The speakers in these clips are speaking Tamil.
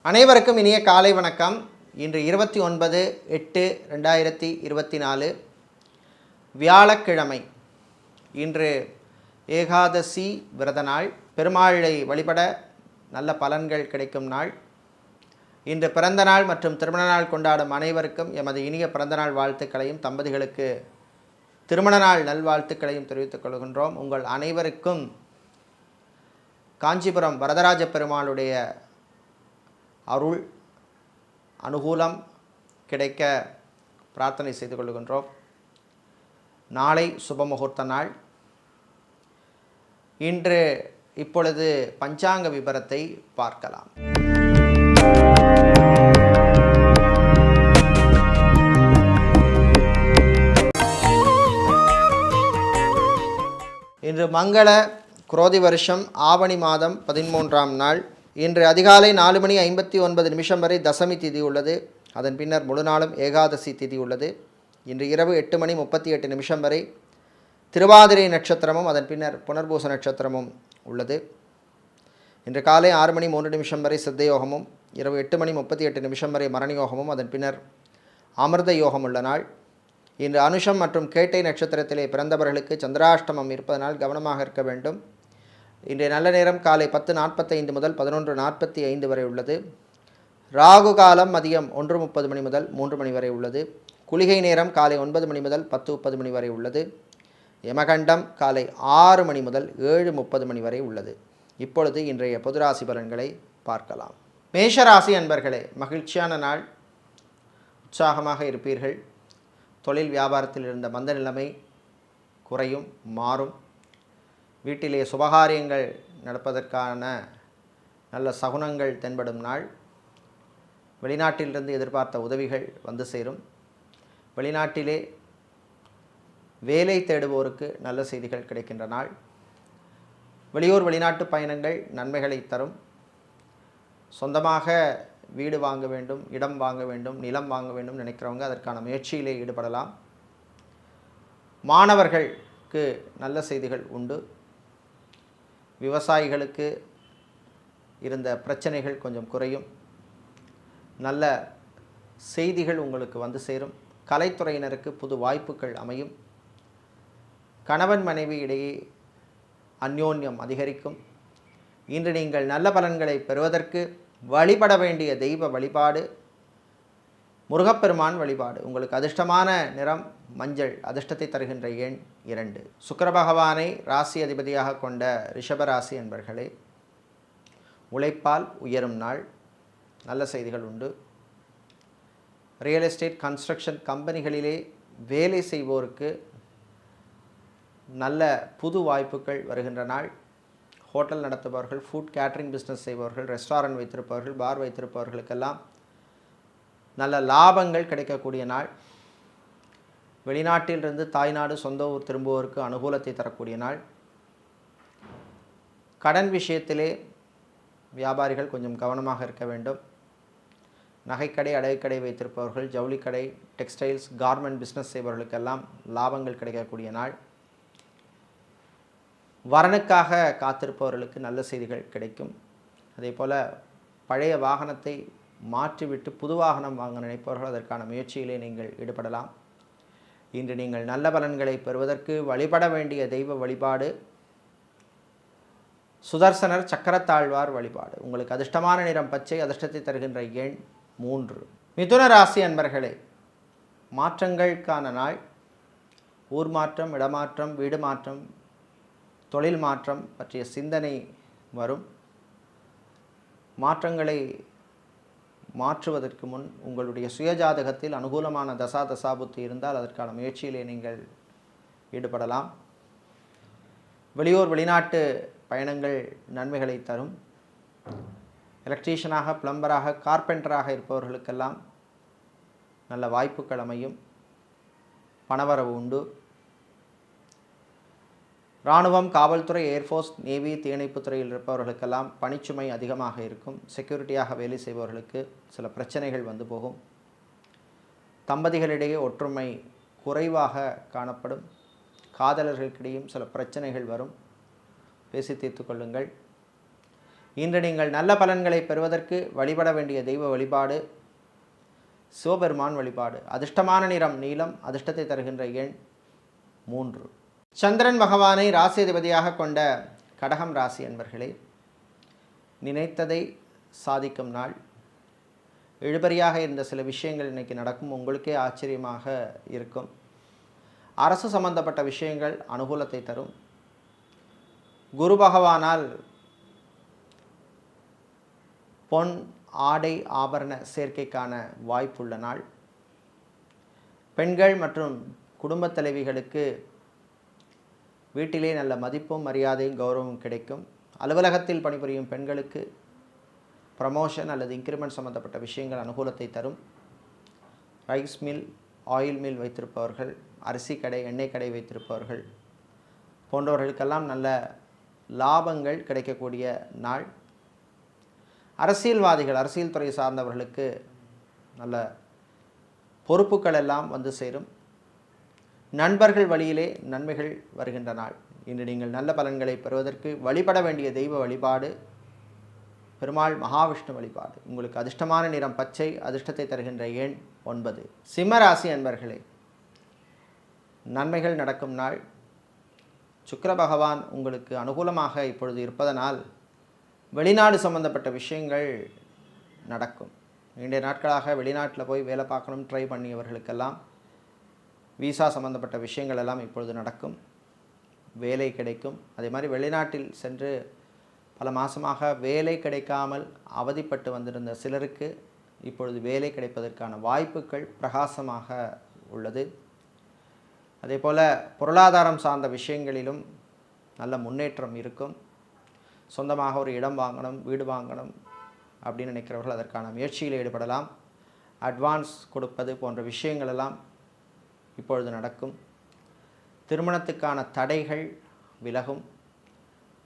அனைவருக்கும் இனிய காலை வணக்கம். இன்று 29/8/2024 வியாழக்கிழமை. இன்று ஏகாதசி விரத நாள். பெருமாளை வழிபட நல்ல பலன்கள் கிடைக்கும் நாள். இன்று பிறந்த நாள் மற்றும் திருமண நாள் கொண்டாடும் அனைவருக்கும் எமது இனிய பிறந்தநாள் வாழ்த்துக்களையும் தம்பதிகளுக்கு திருமண நாள் நல்வாழ்த்துக்களையும் தெரிவித்துக் கொள்கின்றோம். உங்கள் அனைவருக்கும் காஞ்சிபுரம் வரதராஜ பெருமாளுடைய அருள் அனுகூலம் கிடைக்க பிரார்த்தனை செய்து கொள்கின்றோம். நாளை சுபமுகூர்த்த நாள். இன்று இப்பொழுது பஞ்சாங்க விபரத்தை பார்க்கலாம். இன்று மங்கள குரோதி வருஷம் ஆவணி மாதம் 13ஆம் நாள். இன்று அதிகாலை 4:59 வரை தசமி திதி உள்ளது. அதன் பின்னர் முழு நாளும் ஏகாதசி திதி உள்ளது. இன்று இரவு 8:38 வரை திருவாதிரை நட்சத்திரமும் அதன் பின்னர் புனர்பூச நட்சத்திரமும் உள்ளது. இன்று காலை 6:03 வரை சித்த யோகமும், இரவு 8:38 வரை மரண யோகமும், அதன் பின்னர் அமிர்த யோகம் உள்ள நாள். இன்று அனுஷம் மற்றும் கேட்டை நட்சத்திரத்திலே பிறந்தவர்களுக்கு சந்திராஷ்டமம் இருப்பதனால் கவனமாக இருக்க வேண்டும். இன்றைய நல்ல நேரம் காலை 10:45 முதல் 11:45 வரை உள்ளது. ராகு காலம் மதியம் 1:30 மணி முதல் 3 மணி வரை உள்ளது. குளிகை நேரம் காலை 9 மணி முதல் 10:30 மணி வரை உள்ளது. யமகண்டம் காலை 6 மணி முதல் 7:30 மணி வரை உள்ளது. இப்பொழுது இன்றைய பொதுராசி பலன்களை பார்க்கலாம். மேஷராசி அன்பர்களே, மகிழ்ச்சியான நாள். உற்சாகமாக இருப்பீர்கள். தொழில் வியாபாரத்தில் இருந்த மந்த நிலைமை குறையும், மாறும். வீட்டிலே சுபகாரியங்கள் நடப்பதற்கான நல்ல சகுனங்கள் தென்படும் நாள். வெளிநாட்டிலிருந்து எதிர்பார்த்த உதவிகள் வந்து சேரும். வெளிநாட்டிலே வேலை தேடுவோருக்கு நல்ல செய்திகள் கிடைக்கின்ற நாள். வெளியூர் வெளிநாட்டு பயணங்கள் நன்மைகளை தரும். சொந்தமாக வீடு வாங்க வேண்டும், இடம் வாங்க வேண்டும், நிலம் வாங்க வேண்டும் நினைக்கிறவங்க அதற்கான முயற்சியிலே ஈடுபடலாம். மாணவர்களுக்கு நல்ல செய்திகள் உண்டு. விவசாயிகளுக்கு இருந்த பிரச்சனைகள் கொஞ்சம் குறையும். நல்ல செய்திகள் உங்களுக்கு வந்து சேரும். கலைத்துறையினருக்கு புது வாய்ப்புகள் அமையும். கணவன் மனைவி இடையே அந்யோன்யம் அதிகரிக்கும். இன்று நீங்கள் நல்ல பலன்களை பெறுவதற்கு வழிபட வேண்டிய தெய்வ வழிபாடு முருகப்பெருமான் வழிபாடு. உங்களுக்கு அதிர்ஷ்டமான நிறம் மஞ்சள். அதிர்ஷ்டத்தை தருகின்ற எண் 2. சுக்கிர பகவானை ராசி அதிபதியாக கொண்ட ரிஷபராசி என்பர்களே, உழைப்பால் உயரும் நாள். நல்ல செய்திகள் உண்டு. ரியல் எஸ்டேட், கன்ஸ்ட்ரக்ஷன் கம்பெனிகளிலே வேலை செய்வோருக்கு நல்ல புது வாய்ப்புகள் வருகின்ற நாள். ஹோட்டல் நடத்துபவர்கள், ஃபுட் கேட்ரிங் பிஸ்னஸ் செய்பவர்கள், ரெஸ்டாரண்ட் வைத்திருப்பவர்கள், பார் வைத்திருப்பவர்களுக்கெல்லாம் நல்ல லாபங்கள் கிடைக்கக்கூடிய நாள். வெளிநாட்டிலிருந்து தாய்நாடு சொந்த ஊர் திரும்புவோருக்கு அனுகூலத்தை தரக்கூடிய நாள். கடன் விஷயத்திலே வியாபாரிகள் கொஞ்சம் கவனமாக இருக்க வேண்டும். நகைக்கடை, அடகுக்கடை வைத்திருப்பவர்கள், ஜவுளிக்கடை, டெக்ஸ்டைல்ஸ், கார்மெண்ட் பிஸ்னஸ் செய்பவர்களுக்கெல்லாம் லாபங்கள் கிடைக்கக்கூடிய நாள். வரனுக்காக காத்திருப்பவர்களுக்கு நல்ல செய்திகள் கிடைக்கும். அதே போல் பழைய வாகனத்தை மாற்றிவிட்டு புது வாகனம் வாங்க நினைப்பவர்கள் அதற்கான முயற்சியிலே நீங்கள் ஈடுபடலாம். இன்று நீங்கள் நல்ல பலன்களை பெறுவதற்கு வழிபட வேண்டிய தெய்வ வழிபாடு சுதர்சனர் சக்கரத்தாழ்வார் வழிபாடு. உங்களுக்கு அதிர்ஷ்டமான நிறம் பச்சை. அதிர்ஷ்டத்தை தருகின்ற எண் 3. மிதுன ராசி அன்பர்களே, மாற்றங்களுக்கான நாள். ஊர் மாற்றம், இடமாற்றம், வீடு மாற்றம், தொழில் மாற்றம் பற்றிய சிந்தனை வரும். மாற்றங்களை மாற்றுவதற்கு முன் உங்களுடைய சுயஜாதகத்தில் அனுகூலமான தசாபுத்தி இருந்தால் அதற்கான முயற்சியிலே நீங்கள் ஈடுபடலாம். வெளியூர் வெளிநாட்டு பயணங்கள் நன்மைகளை தரும். எலக்ட்ரீஷியனாக, பிளம்பராக, கார்பெண்டராக இருப்பவர்களுக்கெல்லாம் நல்ல வாய்ப்புகள் அமையும். பணவரவு உண்டு. இராணுவம், காவல்துறை, ஏர்ஃபோர்ஸ், நேவி, தீயணைப்பு துறையில் இருப்பவர்களுக்கெல்லாம் பணிச்சுமை அதிகமாக இருக்கும். செக்யூரிட்டியாக வேலை செய்பவர்களுக்கு சில பிரச்சனைகள் வந்து போகும். தம்பதிகளிடையே ஒற்றுமை குறைவாக காணப்படும். காதலர்களுக்கிடையும் சில பிரச்சனைகள் வரும். பேசி தீர்த்து கொள்ளுங்கள். இன்று நீங்கள் நல்ல பலன்களை பெறுவதற்கு வழிபட வேண்டிய தெய்வ வழிபாடு சிவபெருமான் வழிபாடு. அதிர்ஷ்டமான நிறம் நீலம். அதிர்ஷ்டத்தை தருகின்ற எண் 3. சந்திரன் பகவானை ராசியதிபதியாக கொண்ட கடகம் ராசி அன்பர்களே, நினைத்ததை சாதிக்கும் நாள். இழுபறியாக இருந்த சில விஷயங்கள் இன்றைக்கி நடக்கும். உங்களுக்கே ஆச்சரியமாக இருக்கும். அரசு சம்பந்தப்பட்ட விஷயங்கள் அனுகூலத்தை தரும். குரு பகவானால் பொன் ஆடை ஆபரண சேர்க்கைக்கான வாய்ப்புள்ள நாள். பெண்கள் மற்றும் குடும்பத் தலைவிகளுக்கு வீட்டிலே நல்ல மதிப்பும் மரியாதையும் கௌரவமும் கிடைக்கும். அலுவலகத்தில் பணிபுரியும் பெண்களுக்கு ப்ரமோஷன் அல்லது இன்க்ரிமெண்ட் சம்பந்தப்பட்ட விஷயங்கள் அனுகூலத்தை தரும். ரைஸ் மில், ஆயில் மில் வைத்திருப்பவர்கள், அரிசி கடை, எண்ணெய் கடை வைத்திருப்பவர்கள் போன்றவர்களுக்கெல்லாம் நல்ல லாபங்கள் கிடைக்கக்கூடிய நாள். அரசியல்வாதிகள், அரசியல் துறை சார்ந்தவர்களுக்கு நல்ல பொறுப்புகள் எல்லாம் வந்து சேரும். நண்பர்கள் வழியிலே நன்மைகள் வருகின்ற நாள். இன்று நீங்கள் நல்ல பலன்களை பெறுவதற்கு வழிபட வேண்டிய தெய்வ வழிபாடு பெருமாள் மகாவிஷ்ணு வழிபாடு. உங்களுக்கு அதிர்ஷ்டமான நிறம் பச்சை. அதிர்ஷ்டத்தை தருகின்ற எண் 9. சிம்மராசி அன்பர்களே, நன்மைகள் நடக்கும் நாள். சுக்கிர பகவான் உங்களுக்கு அனுகூலமாக இப்பொழுது இருப்பதனால் வெளிநாடு சம்பந்தப்பட்ட விஷயங்கள் நடக்கும். நீண்ட நாட்களாக வெளிநாட்டில் போய் வேலை பார்க்கணும் ட்ரை பண்ணியவர்களுக்கெல்லாம் விசா சம்பந்தப்பட்ட விஷயங்கள் எல்லாம் இப்பொழுது நடக்கும். வேலை கிடைக்கும். அதே மாதிரி வெளிநாட்டில் சென்று பல மாதமாக வேலை கிடைக்காமல் அவதிப்பட்டு வந்திருந்த சிலருக்கு இப்பொழுது வேலை கிடைப்பதற்கான வாய்ப்புகள் பிரகாசமாக உள்ளது. அதே போல் பொருளாதாரம் சார்ந்த விஷயங்களிலும் நல்ல முன்னேற்றம் இருக்கும். சொந்தமாக ஒரு இடம் வாங்கணும், வீடு வாங்கணும் அப்படின்னு நினைக்கிறவர்கள் அதற்கான முயற்சியில் ஈடுபடலாம். அட்வான்ஸ் கொடுப்பது போன்ற விஷயங்களெல்லாம் இப்பொழுது நடக்கும். திருமணத்துக்கான தடைகள் விலகும்.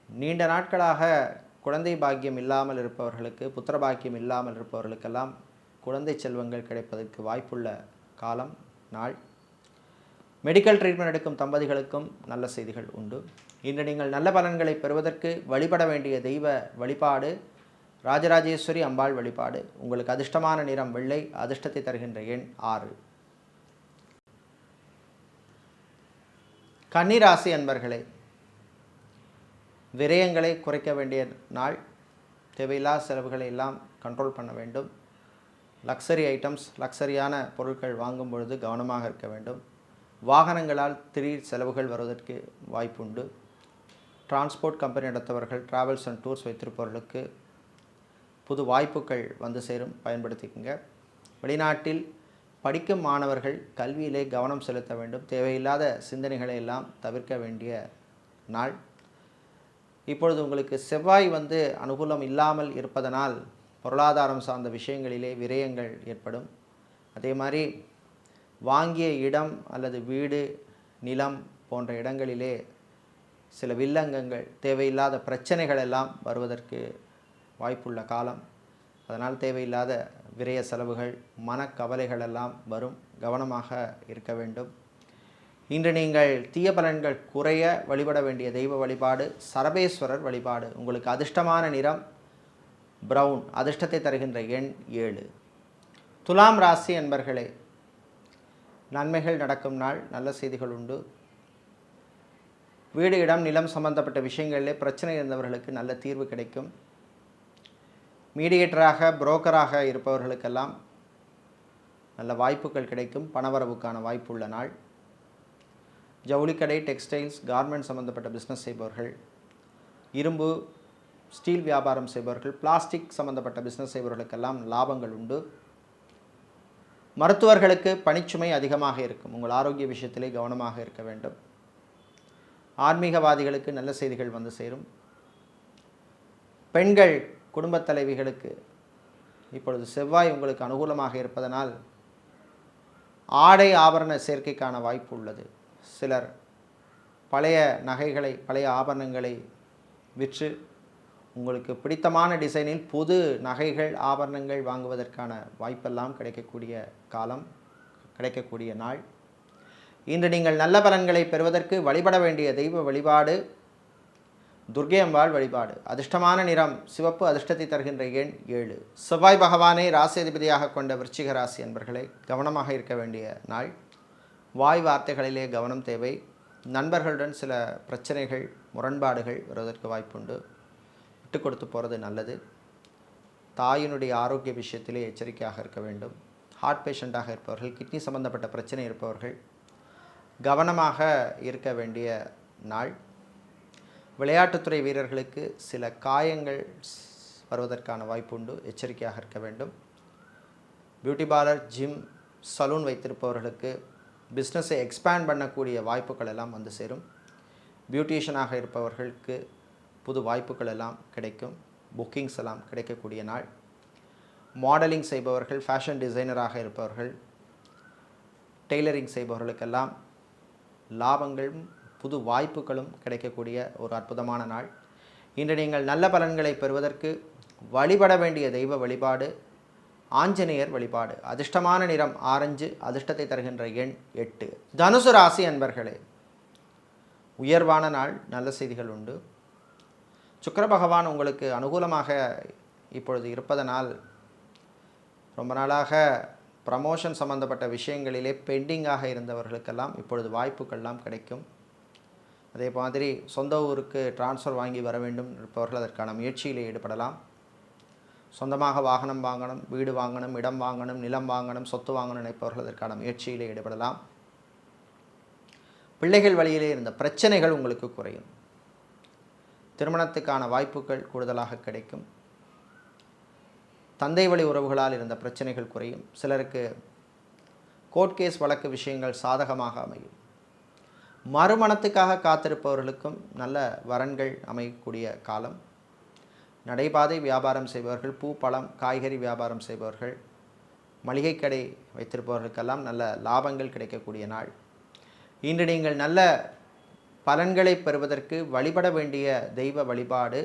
நீண்ட நாட்களாக குழந்தை பாக்கியம் இல்லாமல் இருப்பவர்களுக்கு, புத்திர பாக்கியம் இல்லாமல் இருப்பவர்களுக்கெல்லாம் குழந்தை செல்வங்கள் கிடைப்பதற்கு வாய்ப்புள்ள காலம் நாள். மெடிக்கல் ட்ரீட்மெண்ட் எடுக்கும் தம்பதிகளுக்கும் நல்ல செய்திகள் உண்டு. இன்று நீங்கள் நல்ல பலன்களை பெறுவதற்கு வழிபட வேண்டிய தெய்வ வழிபாடு ராஜராஜேஸ்வரி அம்பாள் வழிபாடு. உங்களுக்கு அதிர்ஷ்டமான நிறம் வெள்ளை. அதிர்ஷ்டத்தை தருகின்ற எண் 6. கன்னிராசி அன்பர்களே, விரயங்களை குறைக்க வேண்டிய நாள். தேவையில்லா செலவுகளை எல்லாம் கண்ட்ரோல் பண்ண வேண்டும். லக்ஸரி ஐட்டம்ஸ், லக்ஸரியான பொருட்கள் வாங்கும் பொழுது கவனமாக இருக்க வேண்டும். வாகனங்களால் திடீர் செலவுகள் வருவதற்கு வாய்ப்புண்டு. டிரான்ஸ்போர்ட் கம்பெனி நடத்தவர்கள், ட்ராவல்ஸ் அண்ட் டூர்ஸ் வைத்திருப்பவர்களுக்கு புது வாய்ப்புகள் வந்து சேரும், பயன்படுத்திக்கங்க. வெளிநாட்டில் படிக்கும் மாணவர்கள் கல்வியிலே கவனம் செலுத்த வேண்டும். தேவையில்லாத சிந்தனைகளை எல்லாம் தவிர்க்க வேண்டிய நாள். இப்பொழுது உங்களுக்கு செவ்வாய் அனுகூலம் இல்லாமல் இருப்பதனால் பொருளாதாரம் சார்ந்த விஷயங்களிலே விரயங்கள் ஏற்படும். அதே மாதிரி வாங்கிய இடம் அல்லது வீடு, நிலம் போன்ற இடங்களிலே சில வில்லங்கங்கள், தேவையில்லாத பிரச்சனைகள் எல்லாம் வருவதற்கு வாய்ப்புள்ள காலம். அதனால் தேவையில்லாத விரய செலவுகள், மனக்கவலைகள் எல்லாம் வரும். கவனமாக இருக்க வேண்டும். இன்று நீங்கள் தீய பலன்கள் குறைய வழிபட வேண்டிய தெய்வ வழிபாடு சரபேஸ்வரர் வழிபாடு. உங்களுக்கு அதிர்ஷ்டமான நிறம் பிரவுன். அதிர்ஷ்டத்தை தருகின்ற எண் 7. துலாம் ராசி அன்பர்களே, நன்மைகள் நடக்கும் நாள். நல்ல செய்திகள் உண்டு. வீடு, இடம், நிலம் சம்பந்தப்பட்ட விஷயங்களிலே பிரச்சனை இருந்தவர்களுக்கு நல்ல தீர்வு கிடைக்கும். மீடியேட்டராக, புரோக்கராக இருப்பவர்களுக்கெல்லாம் நல்ல வாய்ப்புகள் கிடைக்கும். பணவரவுக்கான வாய்ப்புள்ள நாள். ஜவுளிக்கடை, டெக்ஸ்டைல்ஸ், கார்மெண்ட் சம்பந்தப்பட்ட பிஸ்னஸ் செய்பவர்கள், இரும்பு, ஸ்டீல் வியாபாரம் செய்பவர்கள், பிளாஸ்டிக் சம்பந்தப்பட்ட பிஸ்னஸ் செய்பவர்களுக்கெல்லாம் லாபங்கள் உண்டு. மருத்துவர்களுக்கு பணிச்சுமை அதிகமாக இருக்கும். உங்கள் ஆரோக்கிய விஷயத்திலே கவனமாக இருக்க வேண்டும். ஆன்மீகவாதிகளுக்கு நல்ல செய்திகள் வந்து சேரும். பெண்கள் குடும்பத் தலைவிகளுக்கு இப்பொழுது செவ்வாய் உங்களுக்கு அனுகூலமாக இருப்பதனால் ஆடை ஆபரண சேர்க்கைக்கான வாய்ப்பு உள்ளது. சிலர் பழைய நகைகளை, பழைய ஆபரணங்களை விற்று உங்களுக்கு பிடித்தமான டிசைனில் புது நகைகள், ஆபரணங்கள் வாங்குவதற்கான வாய்ப்பெல்லாம் கிடைக்கக்கூடிய காலம், கிடைக்கக்கூடிய நாள். இன்று நீங்கள் நல்ல பலன்களை பெறுவதற்கு வழிபட வேண்டிய தெய்வ வழிபாடு துர்க்கை அம்பாள் வழிபாடு. அதிர்ஷ்டமான நிறம் சிவப்பு. அதிர்ஷ்டத்தை தருகின்ற எண் 7. செவ்வாய் பகவானை ராசி அதிபதியாக கொண்ட விருச்சிக ராசி அன்பர்களே, கவனமாக இருக்க வேண்டிய நாள். வாய் வார்த்தைகளிலே கவனம் தேவை. நண்பர்களுடன் சில பிரச்சனைகள், முரண்பாடுகள் வருவதற்கு வாய்ப்புண்டு. விட்டு கொடுத்து போகிறது நல்லது. தாயினுடைய ஆரோக்கிய விஷயத்திலே எச்சரிக்கையாக இருக்க வேண்டும். ஹார்ட் பேஷண்ட்டாக இருப்பவர்கள், கிட்னி சம்பந்தப்பட்ட பிரச்சனை இருப்பவர்கள் கவனமாக இருக்க வேண்டிய நாள். விளையாட்டுத்துறை வீரர்களுக்கு சில காயங்கள் வருவதற்கான வாய்ப்புண்டு. எச்சரிக்கையாக இருக்க வேண்டும். பியூட்டி பார்லர், ஜிம், சலூன் வைத்திருப்பவர்களுக்கு பிஸ்னஸை எக்ஸ்பேண்ட் பண்ணக்கூடிய வாய்ப்புகள் எல்லாம் வந்து சேரும். பியூட்டிஷியனாக இருப்பவர்களுக்கு புது வாய்ப்புகள் எல்லாம் கிடைக்கும். புக்கிங்ஸ் எல்லாம் கிடைக்கக்கூடிய நாள். மாடலிங் செய்பவர்கள், ஃபேஷன் டிசைனராக இருப்பவர்கள், டெய்லரிங் செய்பவர்களுக்கெல்லாம் லாபங்களும் புது வாய்ப்புகளும் கிடைக்கக்கூடிய ஒரு அற்புதமான நாள். இன்று நீங்கள் நல்ல பலன்களை பெறுவதற்கு வழிபட வேண்டிய தெய்வ வழிபாடு ஆஞ்சநேயர் வழிபாடு. அதிர்ஷ்டமான நிறம் ஆரஞ்சு. அதிர்ஷ்டத்தை தருகின்ற எண் 8. தனுசு ராசி அன்பர்களே, உயர்வான நாள். நல்ல செய்திகள் உண்டு. சுக்கிர பகவான் உங்களுக்கு அனுகூலமாக இப்பொழுது இருப்பதனால் ரொம்ப நாளாக ப்ரமோஷன் சம்பந்தப்பட்ட விஷயங்களிலே பெண்டிங்காக இருந்தவர்களுக்கெல்லாம் இப்பொழுது வாய்ப்புகள்லாம் கிடைக்கும். அதே மாதிரி சொந்த ஊருக்கு டிரான்ஸ்ஃபர் வாங்கி வர வேண்டும் இருப்பவர்கள் அதற்கான முயற்சியில் ஈடுபடலாம். சொந்தமாக வாகனம் வாங்கணும், வீடு வாங்கணும், இடம் வாங்கணும், நிலம் வாங்கணும், சொத்து வாங்கணும் நினைப்பவர்கள் அதற்கான முயற்சியில் ஈடுபடலாம். பிள்ளைகள் வழியிலே இருந்த பிரச்சனைகள் உங்களுக்கு குறையும். திருமணத்துக்கான வாய்ப்புகள் கூடுதலாக கிடைக்கும். தந்தை வழி உறவுகளால் இருந்த பிரச்சனைகள் குறையும். சிலருக்கு கோர்ட் கேஸ் வழக்கு விஷயங்கள் சாதகமாக அமையும். மறுமணத்துக்காக காத்திருப்பவர்களுக்கும் நல்ல வரன்கள் அமையக்கூடிய காலம். நடைபாதை வியாபாரம் செய்பவர்கள், பூ, பழம், காய்கறி வியாபாரம் செய்பவர்கள், மளிகை கடை வைத்திருப்பவர்களுக்கெல்லாம் நல்ல லாபங்கள் கிடைக்கக்கூடிய நாள். இன்று நீங்கள் நல்ல பலன்களை பெறுவதற்கு வழிபட வேண்டிய தெய்வ வழிபாடு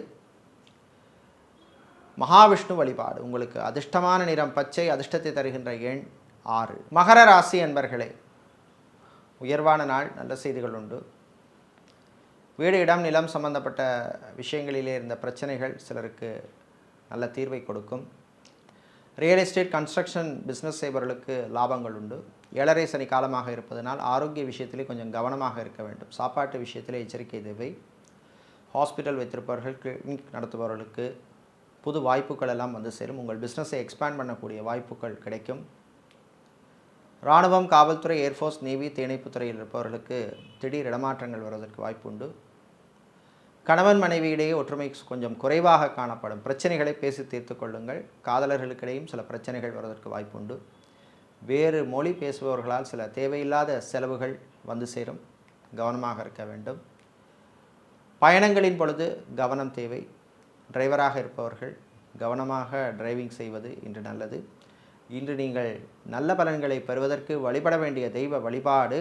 மகாவிஷ்ணு வழிபாடு. உங்களுக்கு அதிர்ஷ்டமான நிறம் பச்சை. அதிர்ஷ்டத்தை தருகின்ற எண் 6. மகர ராசி அன்பர்களே, உயர்வான நாள். நல்ல செய்திகள் உண்டு. வீடு, இடம், நிலம் சம்பந்தப்பட்ட விஷயங்களிலே இருந்த பிரச்சனைகள் சிலருக்கு நல்ல தீர்வை கொடுக்கும். ரியல் எஸ்டேட், கன்ஸ்ட்ரக்ஷன் பிஸ்னஸ் செய்பவர்களுக்கு லாபங்கள் உண்டு. 7.5 சனி காலமாக இருப்பதனால் ஆரோக்கிய விஷயத்திலே கொஞ்சம் கவனமாக இருக்க வேண்டும். சாப்பாட்டு விஷயத்திலே எச்சரிக்கை தேவை. ஹாஸ்பிட்டல் வைத்திருப்பவர்கள், கிளினிக் நடத்துபவர்களுக்கு புது வாய்ப்புகள் எல்லாம் வந்து சேரும். உங்கள் பிஸ்னஸை எக்ஸ்பேண்ட் பண்ணக்கூடிய வாய்ப்புகள் கிடைக்கும். இராணுவம், காவல்துறை, ஏர்ஃபோர்ஸ், நேவி, தீயணைப்பு துறையில் இருப்பவர்களுக்கு திடீர் இடமாற்றங்கள் வருவதற்கு வாய்ப்பு உண்டு. கணவன் மனைவியிடையே ஒற்றுமை கொஞ்சம் குறைவாக காணப்படும். பிரச்சனைகளை பேசி தீர்த்து கொள்ளுங்கள். காதலர்களுக்கிடையும் சில பிரச்சனைகள் வருவதற்கு வாய்ப்பு உண்டு. வேறு மொழி பேசுபவர்களால் சில தேவையில்லாத செலவுகள் வந்து சேரும். கவனமாக இருக்க வேண்டும். பயணங்களின் பொழுது கவனம் தேவை. டிரைவராக இருப்பவர்கள் கவனமாக டிரைவிங் செய்வது இன்று நல்லது. இன்று நீங்கள் நல்ல பலன்களை பெறுவதற்கு வழிபட வேண்டிய தெய்வ வழிபாடு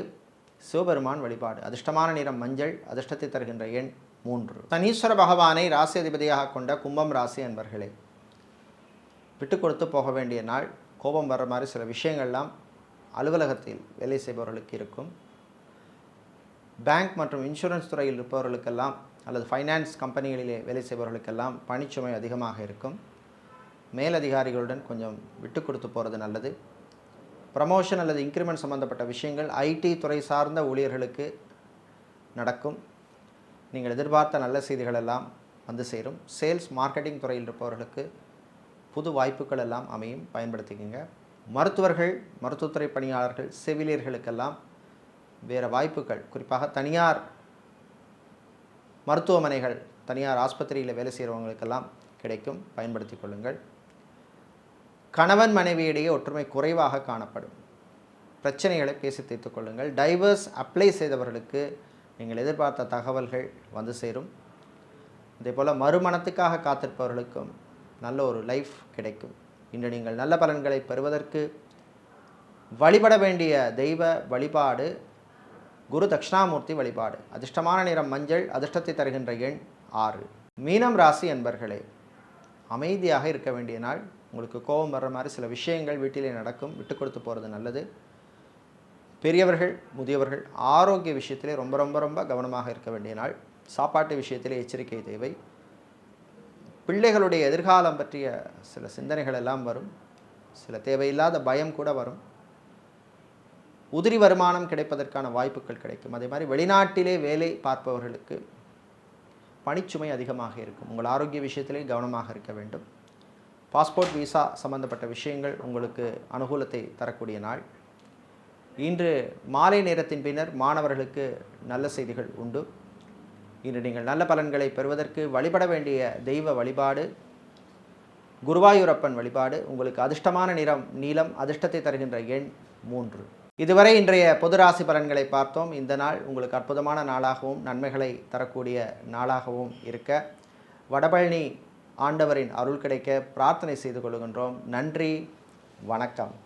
சிவபெருமான் வழிபாடு. அதிர்ஷ்டமான நிறம் மஞ்சள். அதிர்ஷ்டத்தை தருகின்ற எண் 3. சனீஸ்வர பகவானை ராசி அதிபதியாக கொண்ட கும்பம் ராசி அன்பர்களே, விட்டு கொடுத்து போக வேண்டிய நாள். கோபம் வர்ற மாதிரி சில விஷயங்கள்லாம் அலுவலகத்தில் வேலை செய்பவர்களுக்கு இருக்கும். பேங்க் மற்றும் இன்சூரன்ஸ் துறையில் இருப்பவர்களுக்கெல்லாம் அல்லது ஃபைனான்ஸ் கம்பெனிகளிலே வேலை செய்பவர்களுக்கெல்லாம் பணிச்சுமை அதிகமாக இருக்கும். மேலதிகாரிகளுடன் கொஞ்சம் விட்டு கொடுத்து போகிறது நல்லது. ப்ரமோஷன் அல்லது இன்க்ரிமெண்ட் சம்பந்தப்பட்ட விஷயங்கள் ஐடி துறை சார்ந்த ஊழியர்களுக்கு நடக்கும். நீங்கள் எதிர்பார்த்த நல்ல செய்திகள் எல்லாம் வந்து சேரும். சேல்ஸ், மார்க்கெட்டிங் துறையில் இருப்பவர்களுக்கு புது வாய்ப்புகள் எல்லாம் அமையும். பயன்படுத்திக்கங்க. மருத்துவர்கள், மருத்துவத்துறை பணியாளர்கள், செவிலியர்களுக்கெல்லாம் வேறு வாய்ப்புகள், குறிப்பாக தனியார் மருத்துவமனைகள், தனியார் ஆஸ்பத்திரியில் வேலை செய்கிறவங்களுக்கெல்லாம் கிடைக்கும். பயன்படுத்தி கொள்ளுங்கள். கணவன் மனைவியிடையே ஒற்றுமை குறைவாக காணப்படும். பிரச்சனைகளை பேசி தீர்த்து கொள்ளுங்கள். டைவர்ஸ் அப்ளை செய்தவர்களுக்கு நீங்கள் எதிர்பார்த்த தகவல்கள் வந்து சேரும். இதேபோல் மறுமணத்துக்காக காத்திருப்பவர்களுக்கும் நல்ல ஒரு லைஃப் கிடைக்கும். இன்று நீங்கள் நல்ல பலன்களை பெறுவதற்கு வழிபட வேண்டிய தெய்வ வழிபாடு குரு தட்சிணாமூர்த்தி வழிபாடு. அதிர்ஷ்டமான நிறம் மஞ்சள். அதிர்ஷ்டத்தை தருகின்ற எண் 6. மீனம் ராசி அன்பர்களே, அமைதியாக இருக்க வேண்டிய நாள். உங்களுக்கு கோபம் வர்ற மாதிரி சில விஷயங்கள் வீட்டிலே நடக்கும். விட்டு கொடுத்து போகிறது நல்லது. பெரியவர்கள், முதியவர்கள் ஆரோக்கிய விஷயத்திலே ரொம்ப ரொம்ப ரொம்ப கவனமாக இருக்க வேண்டிய நாள். சாப்பாட்டு விஷயத்திலே எச்சரிக்கை தேவை. பிள்ளைகளுடைய எதிர்காலம் பற்றிய சில சிந்தனைகள் எல்லாம் வரும். சில தேவையில்லாத பயம் கூட வரும். உதிரி வருமானம் கிடைப்பதற்கான வாய்ப்புகள் கிடைக்கும். அதே மாதிரி வெளிநாட்டிலே வேலை பார்ப்பவர்களுக்கு பணிச்சுமை அதிகமாக இருக்கும். உங்கள் ஆரோக்கிய விஷயத்திலே கவனமாக இருக்க வேண்டும். பாஸ்போர்ட் விசா சம்பந்தப்பட்ட விஷயங்கள் உங்களுக்கு அனுகூலத்தை தரக்கூடிய நாள். இன்று மாலை நேரத்தின் பின்னர் மாணவர்களுக்கு நல்ல செய்திகள் உண்டு. இன்று நீங்கள் நல்ல பலன்களை பெறுவதற்கு வழிபட வேண்டிய தெய்வ வழிபாடு குருவாயூரப்பன் வழிபாடு. உங்களுக்கு அதிர்ஷ்டமான நிறம் நீலம், அதிர்ஷ்டத்தை தருகின்ற எண் 3. இதுவரை இன்றைய பொது ராசி பலன்களை பார்த்தோம். இந்த நாள் உங்களுக்கு அற்புதமான நாளாகவும் நன்மைகளை தரக்கூடிய நாளாகவும் இருக்க வடபழனி ஆண்டவரின் அருள் கிடைக்க பிரார்த்தனை செய்து கொள்கின்றோம். நன்றி, வணக்கம்.